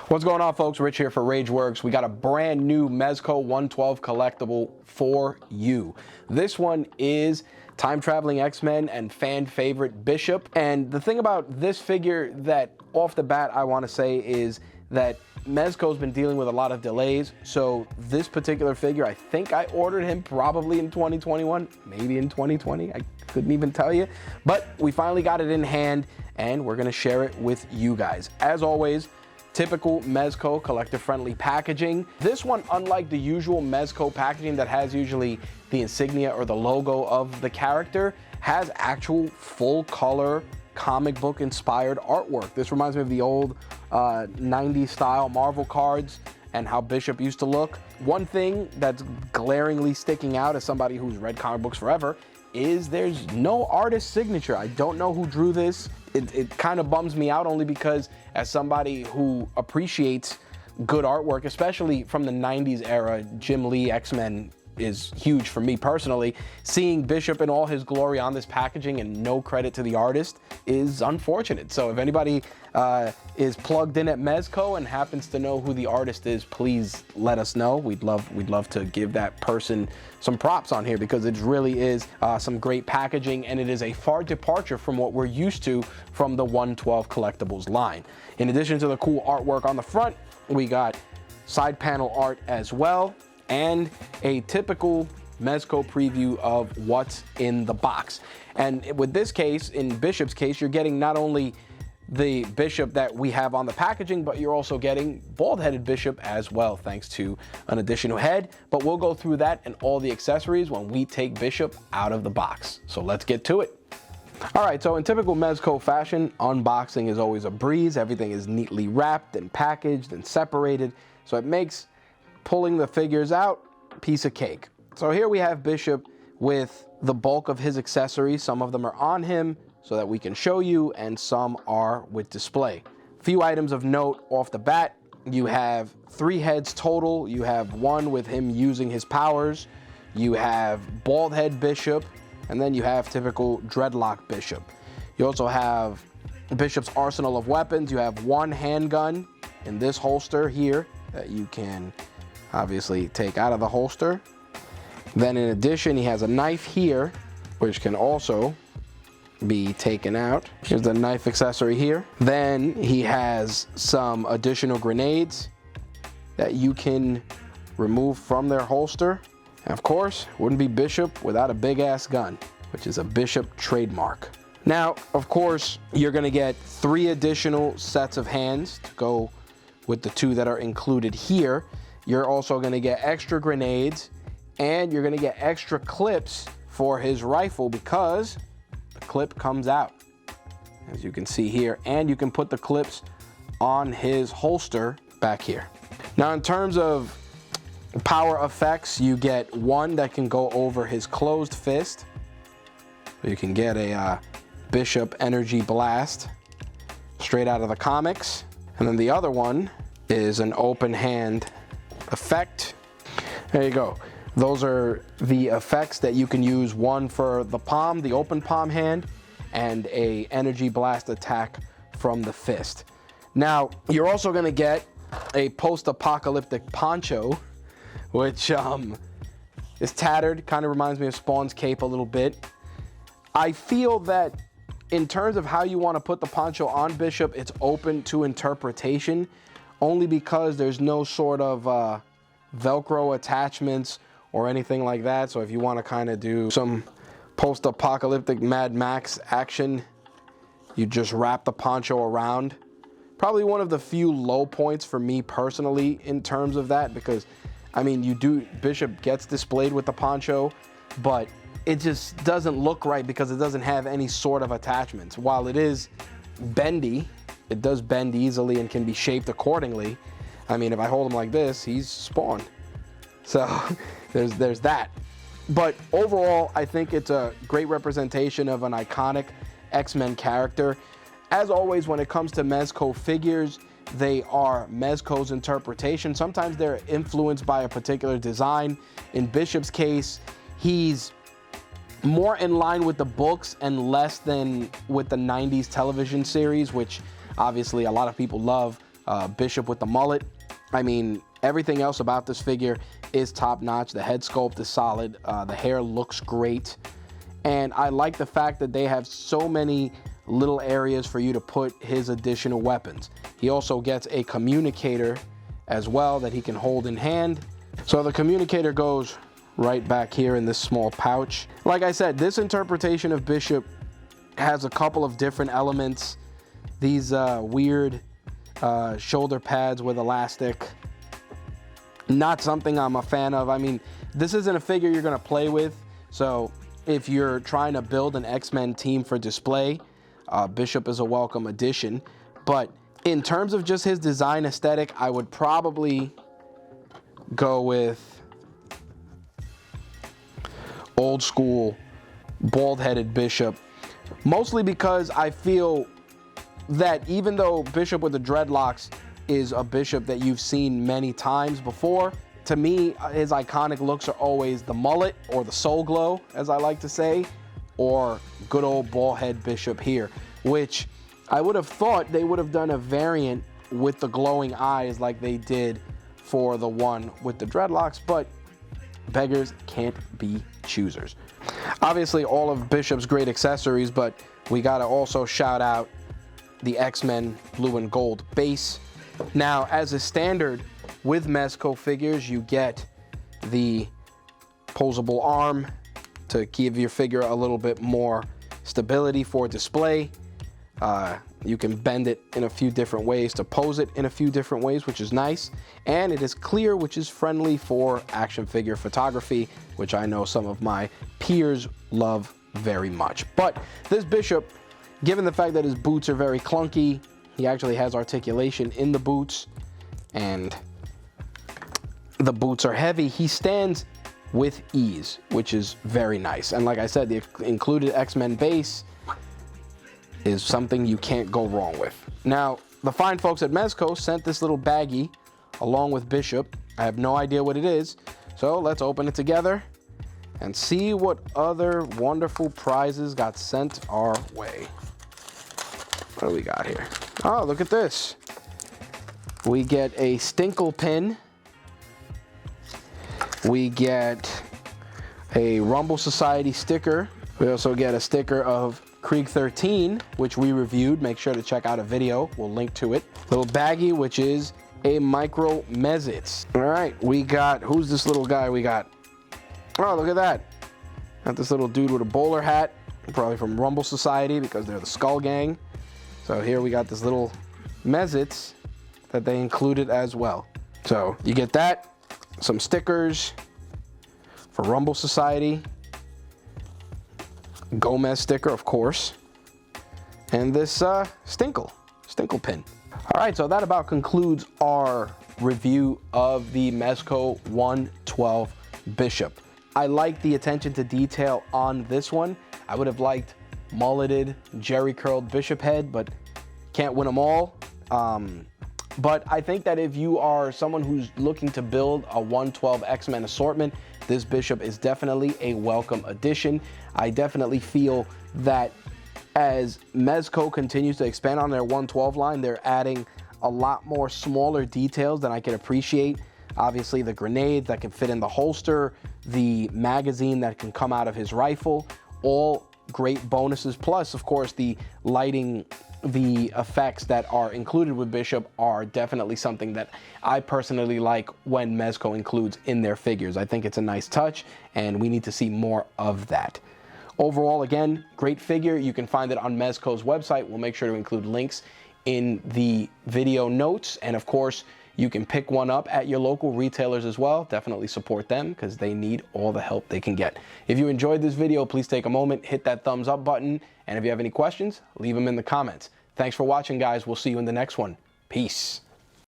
What's going on, folks? Rich here for RageWorks. We got a brand new Mezco 112 collectible for you. This one is time-traveling X-Men and fan favorite Bishop. And the thing about this figure that off the bat I want to say is that Mezco's been dealing with a lot of delays. So this particular figure, I think I ordered him probably in 2021, maybe in 2020. I couldn't even tell you. But we finally got it in hand and we're going to share it with you guys. As always, typical Mezco collector-friendly packaging. This one, unlike the usual Mezco packaging that has usually the insignia or the logo of the character, has actual full-color comic book inspired artwork. This reminds me of the old 90s style Marvel cards and how Bishop used to look. One thing that's glaringly sticking out as somebody who's read comic books forever is there's no artist signature. I don't know who drew this. It kind of bums me out, only because as somebody who appreciates good artwork, especially from the 90s era, Jim Lee X-Men is huge for me personally. Seeing Bishop in all his glory on this packaging and no credit to the artist is unfortunate. So if anybody is plugged in at Mezco and happens to know who the artist is, please let us know. We'd love to give that person some props on here, because it really is some great packaging, and it is a far departure from what we're used to from the 112 collectibles line. In addition to the cool artwork on the front, we got side panel art as well, and a typical Mezco preview of what's in the box. And with this case, in Bishop's case, you're getting not only the Bishop that we have on the packaging, but you're also getting bald-headed Bishop as well, thanks to an additional head. But we'll go through that and all the accessories when we take Bishop out of the box. So let's get to it. All right, so in typical Mezco fashion, unboxing is always a breeze. Everything is neatly wrapped and packaged and separated, so it makes pulling the figures out piece of cake. So here we have Bishop with the bulk of his accessories. Some of them are on him so that we can show you, and some are with display. Few items of note off the bat. You have 3 heads total. You have one with him using his powers. You have bald head Bishop, and then you have typical dreadlock Bishop. You also have Bishop's arsenal of weapons. You have one handgun in this holster here that you can obviously take out of the holster. Then in addition, he has a knife here, which can also be taken out. Here's the knife accessory here. Then he has some additional grenades that you can remove from their holster. And of course, wouldn't be Bishop without a big ass gun, which is a Bishop trademark. Now, of course, you're gonna get 3 additional sets of hands to go with the 2 that are included here. You're also gonna get extra grenades, and you're gonna get extra clips for his rifle, because the clip comes out, as you can see here, and you can put the clips on his holster back here. Now, in terms of power effects, you get one that can go over his closed fist. You can get a Bishop Energy Blast straight out of the comics. And then the other one is an open hand effect. There you go. Those are the effects that you can use, one for the palm, the open palm hand, and a energy blast attack from the fist. Now, you're also gonna get a post-apocalyptic poncho, which is tattered, kind of reminds me of Spawn's cape a little bit. I feel that in terms of how you wanna put the poncho on Bishop, it's open to interpretation, only because there's no sort of Velcro attachments or anything like that. So if you want to kind of do some post-apocalyptic Mad Max action, you just wrap the poncho around. Probably one of the few low points for me personally in terms of that, because I mean, Bishop gets displayed with the poncho, but it just doesn't look right because it doesn't have any sort of attachments. While it is bendy, it does bend easily and can be shaped accordingly. I mean, if I hold him like this, he's Spawn. So there's that. But overall, I think it's a great representation of an iconic X-Men character. As always, when it comes to Mezco figures, they are Mezco's interpretation. Sometimes they're influenced by a particular design. In Bishop's case, he's more in line with the books and less than with the 90s television series, which obviously a lot of people love. Bishop with the mullet. I mean, everything else about this figure is top notch. The head sculpt is solid. The hair looks great. And I like the fact that they have so many little areas for you to put his additional weapons. He also gets a communicator as well that he can hold in hand. So the communicator goes right back here in this small pouch. Like I said, this interpretation of Bishop has a couple of different elements. These weird shoulder pads with elastic. Not something I'm a fan of. I mean, this isn't a figure you're gonna play with. So if you're trying to build an X-Men team for display, Bishop is a welcome addition. But in terms of just his design aesthetic, I would probably go with old school bald-headed Bishop, mostly because I feel that even though Bishop with the dreadlocks is a Bishop that you've seen many times before, to me his iconic looks are always the mullet, or the soul glow as I like to say, or good old bald head Bishop here, which I would have thought they would have done a variant with the glowing eyes like they did for the one with the dreadlocks, but beggars can't be choosers. Obviously all of Bishop's great accessories, but we gotta also shout out the X-Men blue and gold base. Now, as a standard with Mezco figures, you get the posable arm to give your figure a little bit more stability for display. You can bend it in a few different ways to pose it in a few different ways, which is nice. And it is clear, which is friendly for action figure photography, which I know some of my peers love very much. But this Bishop, given the fact that his boots are very clunky, he actually has articulation in the boots, and the boots are heavy, he stands with ease, which is very nice. And like I said, the included X-Men base is something you can't go wrong with. Now, the fine folks at Mezco sent this little baggie along with Bishop. I have no idea what it is, so let's open it together and see what other wonderful prizes got sent our way. What do we got here? Oh, look at this. We get a Stinkle pin. We get a Rumble Society sticker. We also get a sticker of Krieg 13, which we reviewed. Make sure to check out a video. We'll link to it. Little baggie, which is a micro Mezits. All right, we got, who's this little guy we got? Oh, look at that. Got this little dude with a bowler hat, probably from Rumble Society because they're the Skull Gang. So here we got this little Mezits that they included as well. So you get that, some stickers for Rumble Society, Gomez sticker, of course, and this Stinkle pin. All right, so that about concludes our review of the Mezco 112 Bishop. I like the attention to detail on this one. I would have liked mulleted, jerry curled Bishop head, but can't win them all. But I think that if you are someone who's looking to build a 112 X-Men assortment, this Bishop is definitely a welcome addition. I definitely feel that as Mezco continues to expand on their 112 line, they're adding a lot more smaller details than I can appreciate. Obviously, the grenades that can fit in the holster, the magazine that can come out of his rifle, all great bonuses. Plus, of course, the lighting, the effects that are included with Bishop are definitely something that I personally like when Mezco includes in their figures. I think it's a nice touch, and we need to see more of that. Overall, again, great figure. You can find it on Mezco's website. We'll make sure to include links in the video notes, and of course, you can pick one up at your local retailers as well. Definitely support them because they need all the help they can get. If you enjoyed this video, please take a moment, hit that thumbs up button, and if you have any questions, leave them in the comments. Thanks for watching, guys. We'll see you in the next one. Peace.